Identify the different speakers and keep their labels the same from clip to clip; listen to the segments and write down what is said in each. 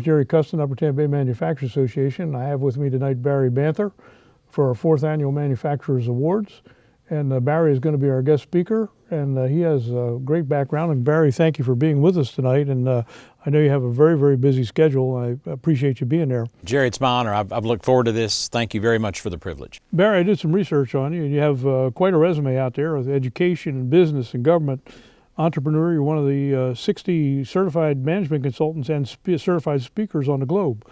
Speaker 1: is Jerry Custin, Upper Tampa Bay Manufacturers Association. I have with me tonight Barry Banther for our 4th Annual Manufacturers Awards. And Barry is going to be our guest speaker, and he has a great background. And Barry, thank you for being with us tonight. And I know you have a very, very busy schedule. I appreciate you being there.
Speaker 2: Jerry, it's my honor. I've looked forward to this. Thank you very much for the privilege.
Speaker 1: Barry, I did some research on you, and you have quite a resume out there with education and business and government. Entrepreneur, you're one of the 60 certified management consultants and certified speakers on the globe.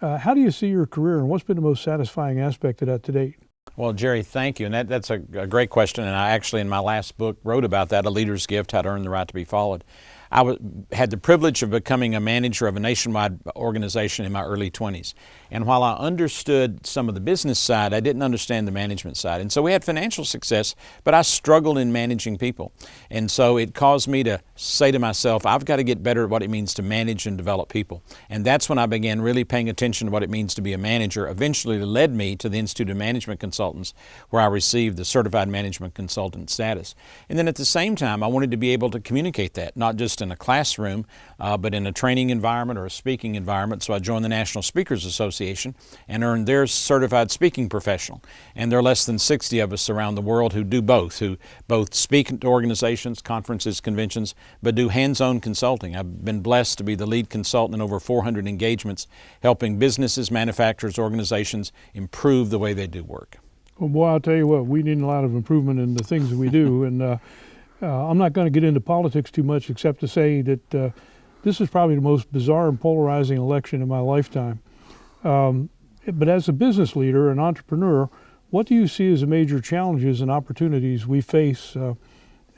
Speaker 1: How do you see your career, and what's been the most satisfying aspect of that to date?
Speaker 2: Well, Jerry, thank you. And that's a great question. And I actually, in my last book, wrote about that, A Leader's Gift, How to Earn the Right to be Followed. I had the privilege of becoming a manager of a nationwide organization in my early 20s. And while I understood some of the business side, I didn't understand the management side. And so we had financial success, but I struggled in managing people. And so it caused me to say to myself, I've got to get better at what it means to manage and develop people. And that's when I began really paying attention to what it means to be a manager. Eventually led me to the Institute of Management Consultants, where I received the Certified Management Consultant status. And then at the same time, I wanted to be able to communicate that, not just in a classroom, but in a training environment or a speaking environment. So I joined the National Speakers Association and earned their certified speaking professional. And there are less than 60 of us around the world who do both, who both speak to organizations, conferences, conventions, but do hands-on consulting. I've been blessed to be the lead consultant in over 400 engagements, helping businesses, manufacturers, organizations improve the way they do work.
Speaker 1: Well, boy, I'll tell you what, we need a lot of improvement in the things that we do. And I'm not going to get into politics too much, except to say that this is probably the most bizarre and polarizing election in my lifetime. But as a business leader, an entrepreneur, what do you see as the major challenges and opportunities we face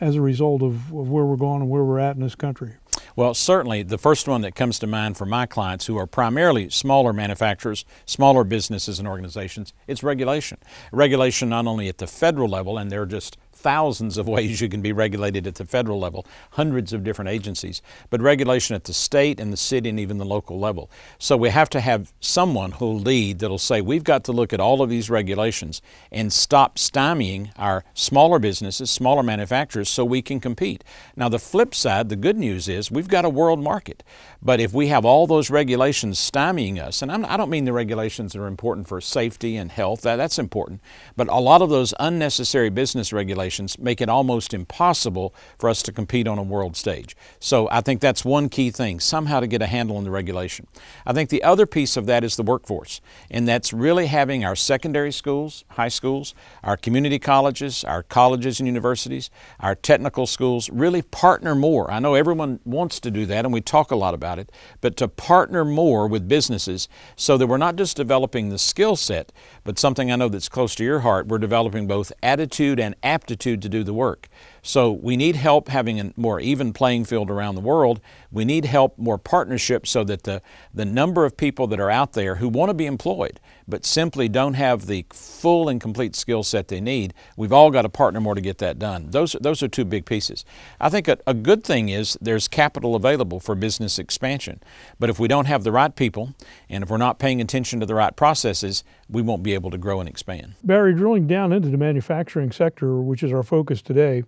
Speaker 1: as a result of where we're going and where we're at in this country?
Speaker 2: Well, certainly the first one that comes to mind for my clients, who are primarily smaller manufacturers, smaller businesses and organizations, it's regulation. Regulation not only at the federal level, and there are just thousands of ways you can be regulated at the federal level, hundreds of different agencies, but regulation at the state and the city and even the local level. So we have to have someone who'll lead that'll say, we've got to look at all of these regulations and stop stymieing our smaller businesses, smaller manufacturers, so we can compete. Now the flip side, the good news is we've got a world market. But if we have all those regulations stymieing us, and I don't mean the regulations that are important for safety and health, that's important, but a lot of those unnecessary business regulations make it almost impossible for us to compete on a world stage. So I think that's one key thing, somehow to get a handle on the regulation. I think the other piece of that is the workforce, and that's really having our secondary schools, high schools, our community colleges, our colleges and universities, our technical schools really partner more. I know everyone wants to do that, and we talk a lot about it, but to partner more with businesses so that we're not just developing the skill set, but something I know that's close to your heart, we're developing both attitude and aptitude to do the work. So we need help having a more even playing field around the world. We need help, more partnership, so that the number of people that are out there who want to be employed but simply don't have the full and complete skill set they need, we've all got to partner more to get that done. Those are two big pieces. I think a good thing is there's capital available for business expansion. But if we don't have the right people, and if we're not paying attention to the right processes, we won't be able to grow and expand.
Speaker 1: Barry, drilling down into the manufacturing sector, which is our focus today,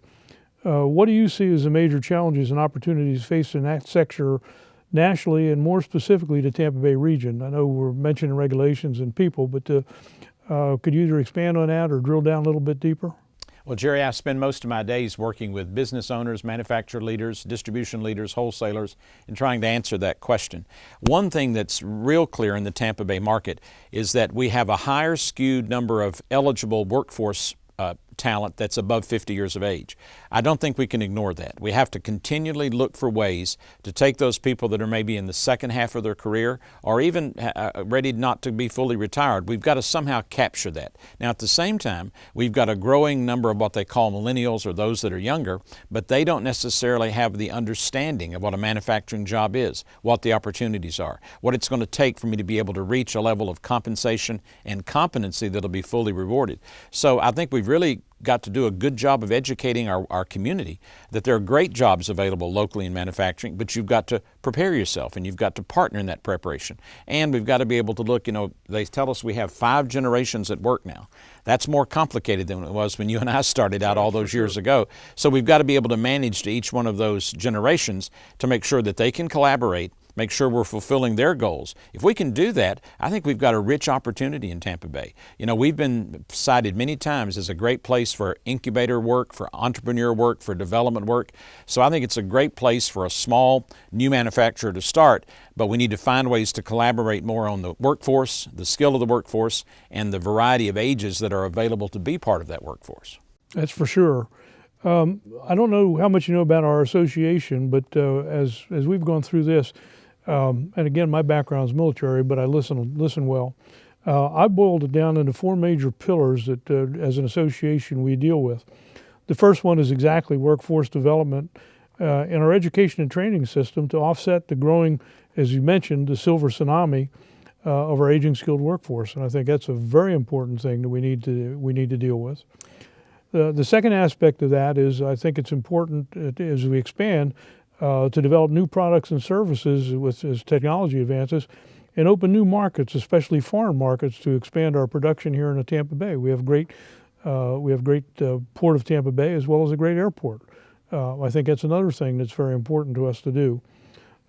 Speaker 1: what do you see as the major challenges and opportunities faced in that sector nationally and more specifically the Tampa Bay region? I know we're mentioning regulations and people, but could you either expand on that or drill down a little bit deeper?
Speaker 2: Well, Jerry, I spend most of my days working with business owners, manufacturer leaders, distribution leaders, wholesalers, and trying to answer that question. One thing that's real clear in the Tampa Bay market is that we have a higher skewed number of eligible workforce talent that's above 50 years of age. I don't think we can ignore that. We have to continually look for ways to take those people that are maybe in the second half of their career or even ready not to be fully retired. We've got to somehow capture that. Now at the same time, we've got a growing number of what they call millennials, or those that are younger, but they don't necessarily have the understanding of what a manufacturing job is, what the opportunities are, what it's going to take for me to be able to reach a level of compensation and competency that'll be fully rewarded. So I think we've really got to do a good job of educating our community that there are great jobs available locally in manufacturing, but you've got to prepare yourself and you've got to partner in that preparation. And we've got to be able to look, they tell us we have 5 generations at work now. That's more complicated than it was when you and I started out all those years ago. So we've got to be able to manage to each one of those generations to make sure that they can collaborate, make sure we're fulfilling their goals. If we can do that, I think we've got a rich opportunity in Tampa Bay. We've been cited many times as a great place for incubator work, for entrepreneur work, for development work. So I think it's a great place for a small new manufacturer to start, but we need to find ways to collaborate more on the workforce, the skill of the workforce, and the variety of ages that are available to be part of that workforce.
Speaker 1: That's for sure. I don't know how much you know about our association, but as we've gone through this, and again, my background is military, but I listen well. I boiled it down into 4 major pillars that, as an association, we deal with. The first one is exactly workforce development in our education and training system to offset the growing, as you mentioned, the silver tsunami of our aging skilled workforce, and I think that's a very important thing that we need to deal with. The second aspect of that is I think it's important as we expand to develop new products and services as technology advances and open new markets, especially foreign markets, to expand our production here in the Tampa Bay. We have great Port of Tampa Bay as well as a great airport. I think that's another thing that's very important to us to do.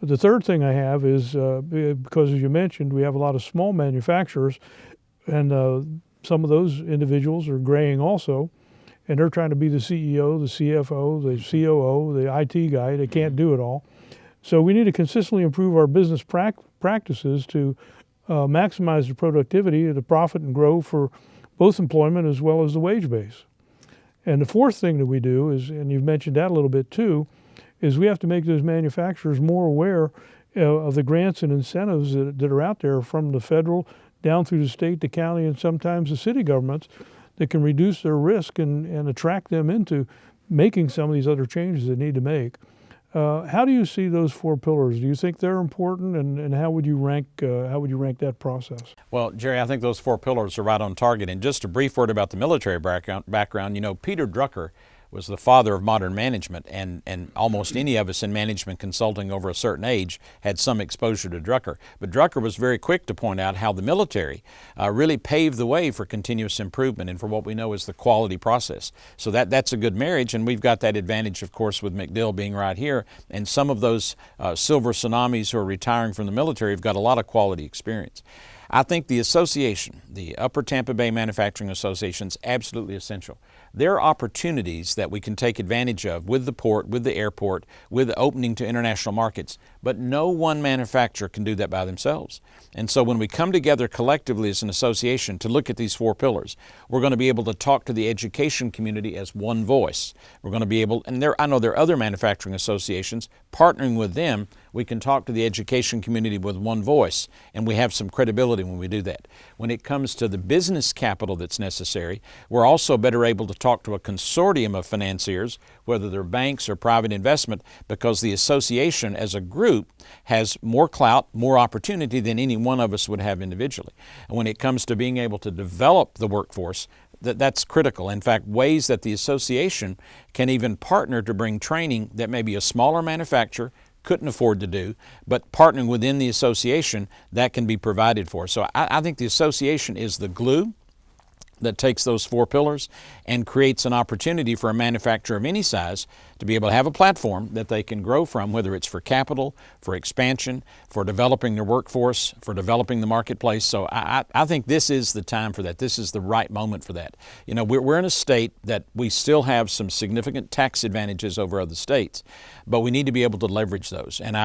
Speaker 1: The third thing I have is because, as you mentioned, we have a lot of small manufacturers, and some of those individuals are graying also. And they're trying to be the CEO, the CFO, the COO, the IT guy. They can't do it all. So we need to consistently improve our business practices to maximize the productivity, the profit, and grow for both employment as well as the wage base. And the fourth thing that we do is, and you've mentioned that a little bit too, is we have to make those manufacturers more aware of the grants and incentives that are out there from the federal down through the state, the county, and sometimes the city governments that can reduce their risk and attract them into making some of these other changes they need to make. How do you see those 4 pillars? Do you think they're important, and how would you rank that process?
Speaker 2: Well, Jerry, I think those 4 pillars are right on target. And just a brief word about the military background. Peter Drucker was the father of modern management, and almost any of us in management consulting over a certain age had some exposure to Drucker. But Drucker was very quick to point out how the military really paved the way for continuous improvement and for what we know is the quality process. So that's a good marriage, and we've got that advantage, of course, with McDill being right here, and some of those silver tsunamis who are retiring from the military have got a lot of quality experience. I think the association, the Upper Tampa Bay Manufacturing Association, is absolutely essential. There are opportunities that we can take advantage of with the port, with the airport, with opening to international markets, but no one manufacturer can do that by themselves. And so when we come together collectively as an association to look at these 4 pillars, we're going to be able to talk to the education community as one voice. We're going to be able, and I know there are other manufacturing associations, partnering with them, we can talk to the education community with one voice, and we have some credibility when we do that. When it comes to the business capital that's necessary, we're also better able to talk to a consortium of financiers, whether they're banks or private investment, because the association as a group has more clout, more opportunity than any one of us would have individually. And when it comes to being able to develop the workforce, that's critical. In fact, ways that the association can even partner to bring training that maybe a smaller manufacturer couldn't afford to do, but partnering within the association, that can be provided for. So I think the association is the glue that takes those 4 pillars and creates an opportunity for a manufacturer of any size to be able to have a platform that they can grow from, whether it's for capital, for expansion, for developing their workforce, for developing the marketplace. So I think this is the time for that. This is the right moment for that. We're in a state that we still have some significant tax advantages over other states, but we need to be able to leverage those. And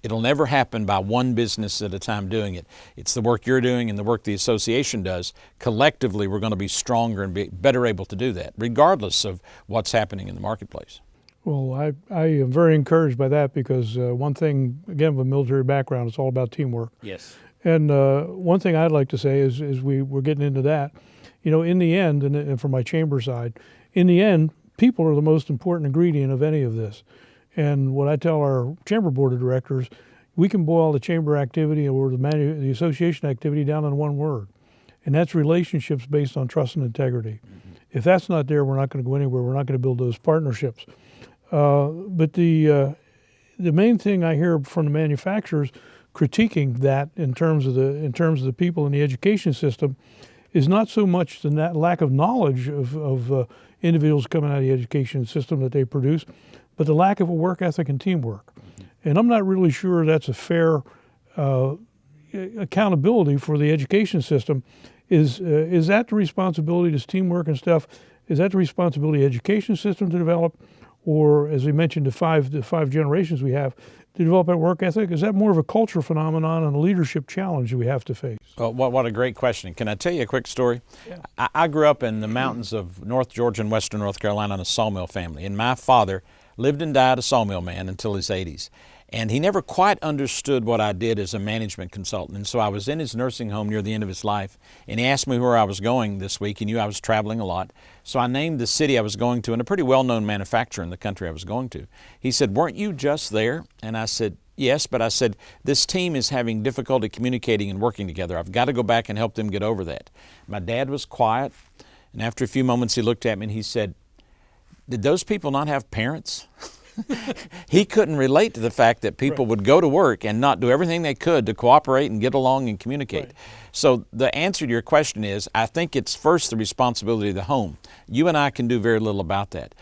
Speaker 2: it'll never happen by one business at a time doing it. It's the work you're doing and the work the association does. Collectively, we're going to be stronger and be better able to do that, regardless of what's happening in the marketplace.
Speaker 1: Well, I am very encouraged by that because one thing, again, with a military background, it's all about teamwork.
Speaker 2: Yes.
Speaker 1: And one thing I'd like to say is we're getting into that. In the end, and from my chamber side, in the end, people are the most important ingredient of any of this. And what I tell our chamber board of directors, we can boil the chamber activity or the association activity down in one word, and that's relationships based on trust and integrity. Mm-hmm. If that's not there, we're not going to go anywhere. We're not going to build those partnerships. But the main thing I hear from the manufacturers critiquing that in terms of the people in the education system is not so much the lack of knowledge of individuals coming out of the education system that they produce, but the lack of a work ethic and teamwork. And I'm not really sure that's a fair accountability for the education system. Is that the responsibility, this teamwork and stuff, is that the responsibility of the education system to develop? Or, as we mentioned, the five generations we have to develop that work ethic? Is that more of a cultural phenomenon and a leadership challenge we have to face?
Speaker 2: Well, what a great question. Can I tell you a quick story?
Speaker 1: Yeah.
Speaker 2: I grew up in the mountains of North Georgia and Western North Carolina in a sawmill family, and my father lived and died a sawmill man until his 80s. And he never quite understood what I did as a management consultant. And so I was in his nursing home near the end of his life, and he asked me where I was going this week. He knew I was traveling a lot. So I named the city I was going to and a pretty well-known manufacturer in the country I was going to. He said, "Weren't you just there?" And I said, "Yes," but I said, "This team is having difficulty communicating and working together. I've got to go back and help them get over that." My dad was quiet, and after a few moments he looked at me and he said, "Did those people not have parents?" He couldn't relate to the fact that people would go to work and not do everything they could to cooperate and get along and communicate.
Speaker 1: Right.
Speaker 2: So the answer to your question is, I think it's first the responsibility of the home. You and I can do very little about that.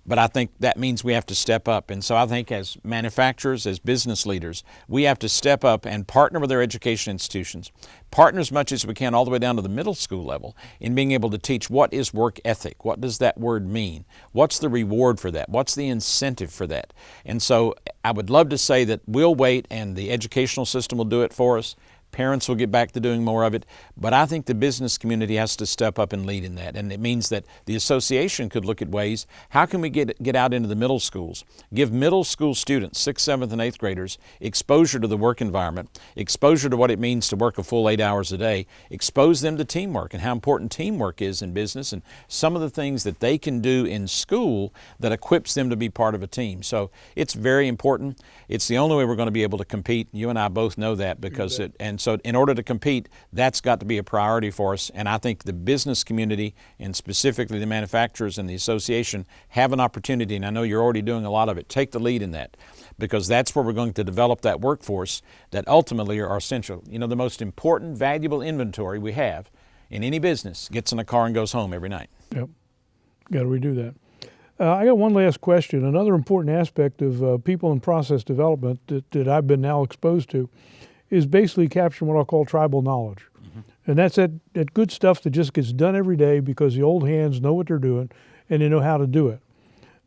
Speaker 2: But I think that means we have to step up. And so I think as manufacturers, as business leaders, we have to step up and partner with our education institutions, partner as much as we can all the way down to the middle school level in being able to teach what is work ethic, what does that word mean, what's the reward for that, what's the incentive for that. And so I would love to say that we'll wait and the educational system will do it for us. Parents will get back to doing more of it, but I think the business community has to step up and lead in that. And it means that the association could look at ways, how can we get out into the middle schools, give middle school students, 6th, 7th, and 8th graders, exposure to the work environment, exposure to what it means to work a full 8 hours a day, expose them to teamwork and how important teamwork is in business and some of the things that they can do in school that equips them to be part of a team. So it's very important. It's the only way we're going to be able to compete. You and I both know that because so in order to compete, that's got to be a priority for us. And I think the business community and specifically the manufacturers and the association have an opportunity, and I know you're already doing a lot of it. Take the lead in that because that's where we're going to develop that workforce that ultimately are essential. You know, the most important, valuable inventory we have in any business gets in a car and goes home every night.
Speaker 1: Yep, got to redo that. I got one last question. Another important aspect of people and process development that I've been now exposed to is basically capturing what I'll call tribal knowledge. Mm-hmm. And that's that good stuff that just gets done every day because the old hands know what they're doing and they know how to do it.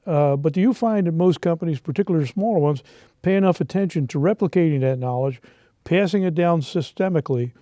Speaker 1: But do you find that most companies, particularly smaller ones, pay enough attention to replicating that knowledge, passing it down systemically,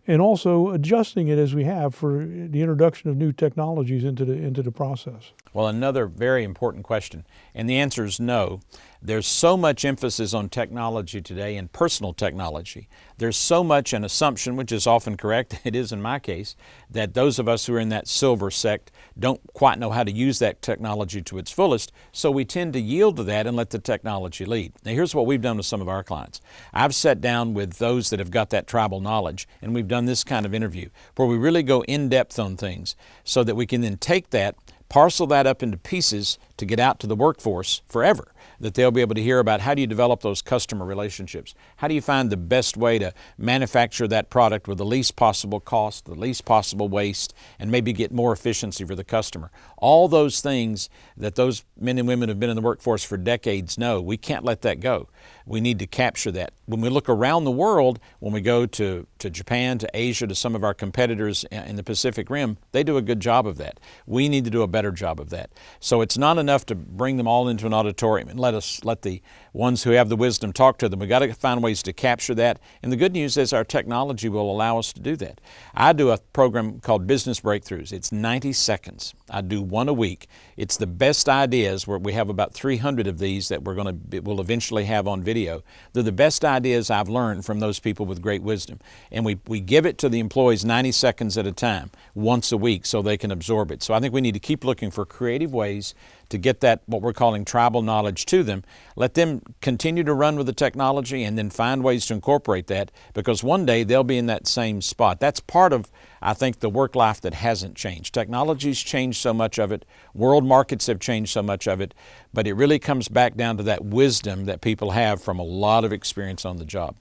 Speaker 1: and also adjusting it as we have for the introduction of new technologies into the process?
Speaker 2: Well, another very important question, and the answer is no. There's so much emphasis on technology today and personal technology. There's so much an assumption, which is often correct, it is in my case, that those of us who are in that silver sect don't quite know how to use that technology to its fullest, so we tend to yield to that and let the technology lead. Now here's what we've done with some of our clients. I've sat down with those that have got that tribal knowledge, and we've done this kind of interview where we really go in depth on things so that we can then take that, parcel that up into pieces to get out to the workforce forever, that they'll be able to hear about how do you develop those customer relationships? How do you find the best way to manufacture that product with the least possible cost, the least possible waste, and maybe get more efficiency for the customer? All those things that those men and women who have been in the workforce for decades know, we can't let that go. We need to capture that. When we look around the world, when we go to Japan, to Asia, to some of our competitors in the Pacific Rim, they do a good job of that. We need to do a better job of that. So it's not enough to bring them all into an auditorium and let the ones who have the wisdom talk to them. We've got to find ways to capture that. And the good news is our technology will allow us to do that. I do a program called Business Breakthroughs. It's 90 seconds. I do one a week. It's the best ideas, where we have about 300 of these that we'll eventually have on video. They're the best ideas I've learned from those people with great wisdom. And we give it to the employees 90 seconds at a time, once a week, so they can absorb it. So I think we need to keep looking for creative ways to get that, what we're calling tribal knowledge, to them. Let them continue to run with the technology and then find ways to incorporate that, because one day they'll be in that same spot. That's part of, I think, the work life that hasn't changed. Technology's changed so much of it. World markets have changed so much of it. But it really comes back down to that wisdom that people have from a lot of experience on the job.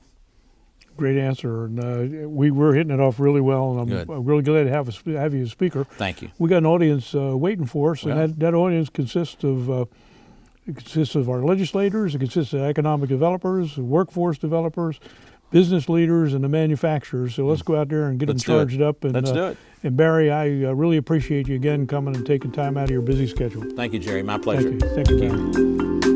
Speaker 1: Great answer. And we're hitting it off really well, and I'm really glad to have you as speaker.
Speaker 2: Thank you.
Speaker 1: We got an audience waiting for us, and that audience consists of It consists of our legislators, it consists of economic developers, workforce developers, business leaders, and the manufacturers. So let's go out there and get
Speaker 2: Let's
Speaker 1: them
Speaker 2: do it.
Speaker 1: charged up. And,
Speaker 2: Let's do it.
Speaker 1: And Barry, I really appreciate you again coming and taking time out of your busy schedule.
Speaker 2: Thank you, Jerry. My pleasure.
Speaker 1: Thank you. Thank you, Barry.